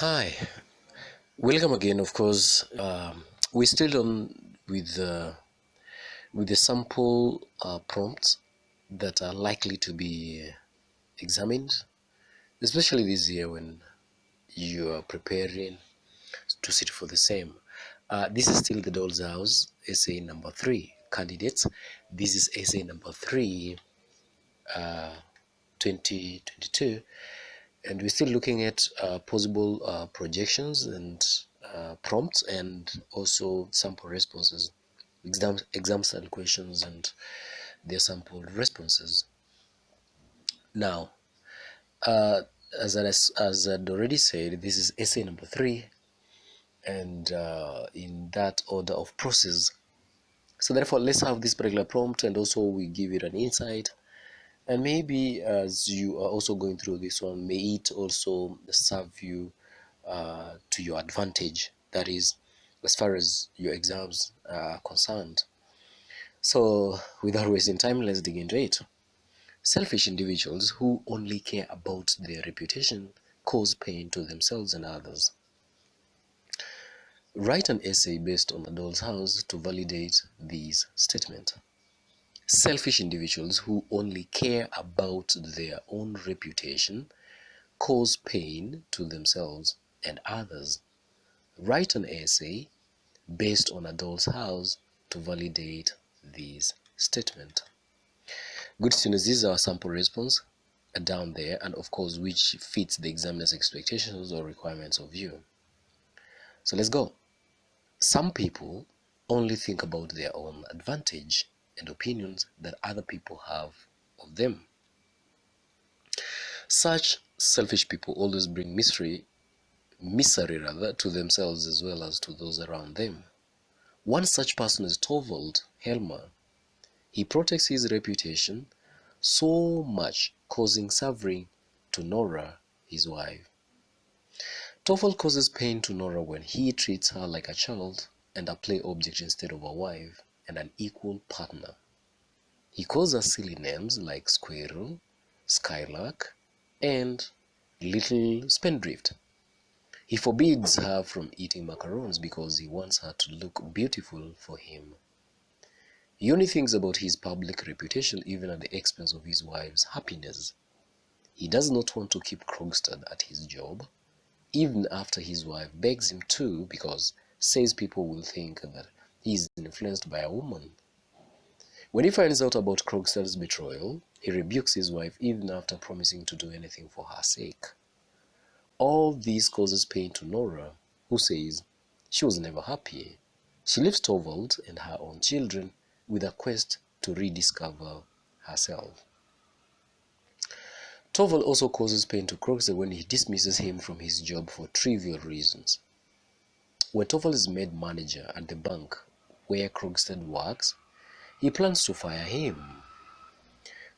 Hi, welcome again. Of course, we're still on with the sample prompts that are likely to be examined, especially this year when you are preparing to sit for the same. This is still the Doll's House essay number 3 candidates. This is essay number 3, 2022. And we're still looking at possible projections and prompts, and also sample responses, exam style questions and their sample responses. Now, uh, as I'd already said, this is essay number 3, and in that order of process. So therefore, let's have this particular prompt, and also we give it an insight. And maybe as you are also going through this one, may it also serve you to your advantage. That is, as far as your exams are concerned. So, without wasting time, let's dig into it. Selfish individuals who only care about their reputation cause pain to themselves and others. Write an essay based on a doll's house to validate these statements. Selfish individuals who only care about their own reputation cause pain to themselves and others. Write an essay based on a doll's house to validate these statements. Good students, these are sample response down there, and of course which fits the examiner's expectations or requirements of you. So let's go. Some people only think about their own advantage and opinions that other people have of them. Such selfish people always bring misery rather, to themselves as well as to those around them. One such person is Torvald Helmer. He protects his reputation so much, causing suffering to Nora, his wife. Torvald causes pain to Nora when he treats her like a child and a play object instead of a wife and an equal partner. He calls her silly names like Squirrel, Skylark, and Little Spendthrift. He forbids her from eating macarons because he wants her to look beautiful for him. He only thinks about his public reputation even at the expense of his wife's happiness. He does not want to keep Krogstad at his job, even after his wife begs him to, because says people will think that he is influenced by a woman. When he finds out about Krogstad's betrayal, he rebukes his wife even after promising to do anything for her sake. All this causes pain to Nora, who says she was never happy. She leaves Torvald and her own children with a quest to rediscover herself. Torvald also causes pain to Krogstad when he dismisses him from his job for trivial reasons. When Torvald is made manager at the bank where Krogstad works, he plans to fire him.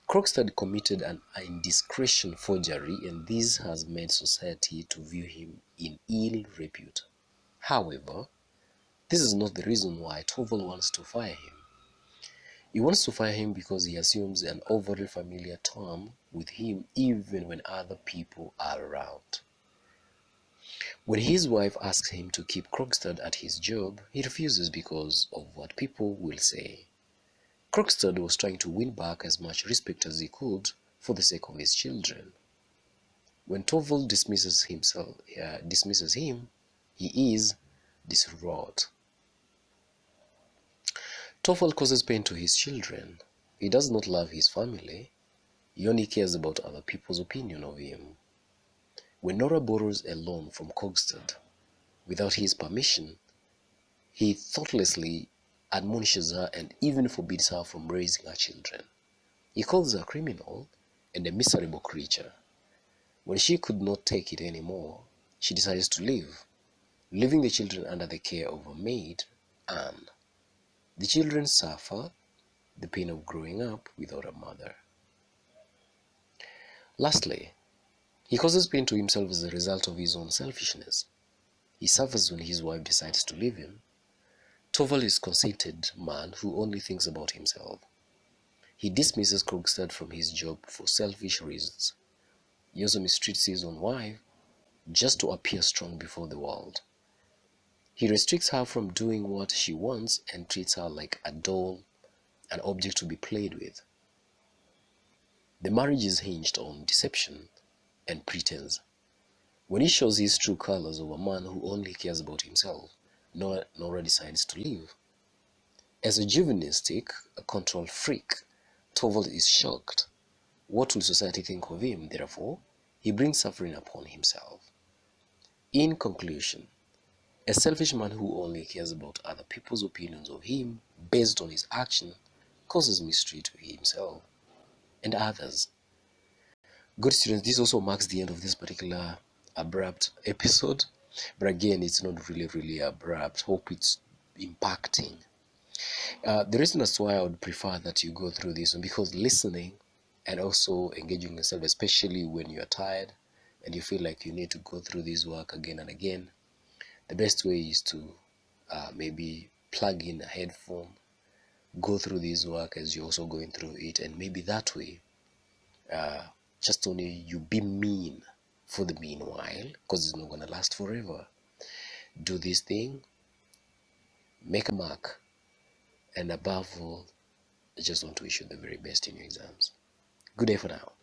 Krogstad committed an indiscretion forgery, and this has made society to view him in ill repute. However, this is not the reason why Torvald wants to fire him. He wants to fire him because he assumes an overly familiar tone with him even when other people are around. When his wife asks him to keep Krogstad at his job, he refuses because of what people will say. Krogstad was trying to win back as much respect as he could for the sake of his children. When Torvald dismisses him, he is distraught. Torvald causes pain to his children. He does not love his family. He only cares about other people's opinion of him. When Nora borrows a loan from Krogstad without his permission, he thoughtlessly admonishes her and even forbids her from raising her children. He calls her a criminal and a miserable creature. When she could not take it anymore, she decides to leave, leaving the children under the care of a maid, Anne. The children suffer the pain of growing up without a mother. Lastly, he causes pain to himself as a result of his own selfishness. He suffers when his wife decides to leave him. Torvald is a conceited man who only thinks about himself. He dismisses Krogstad from his job for selfish reasons. He also mistreats his own wife just to appear strong before the world. He restricts her from doing what she wants and treats her like a doll, an object to be played with. The marriage is hinged on deception and pretense. When he shows his true colors of a man who only cares about himself, Nora decides to leave. As a chauvinistic, a control freak, Torvald is shocked. What will society think of him? Therefore, he brings suffering upon himself. In conclusion, a selfish man who only cares about other people's opinions of him based on his action causes misery to himself and others. Good students, this also marks the end of this particular abrupt episode. But again, it's not really abrupt. Hope it's impacting. The reason as to why I would prefer that you go through this one, because listening and also engaging yourself, especially when you're tired and you feel like you need to go through this work again and again, the best way is to maybe plug in a headphone, go through this work as you're also going through it, and maybe that way just only you be mean for the meanwhile, because it's not going to last forever. Do this thing, make a mark, and above all, I just want to wish you the very best in your exams. Good day for now.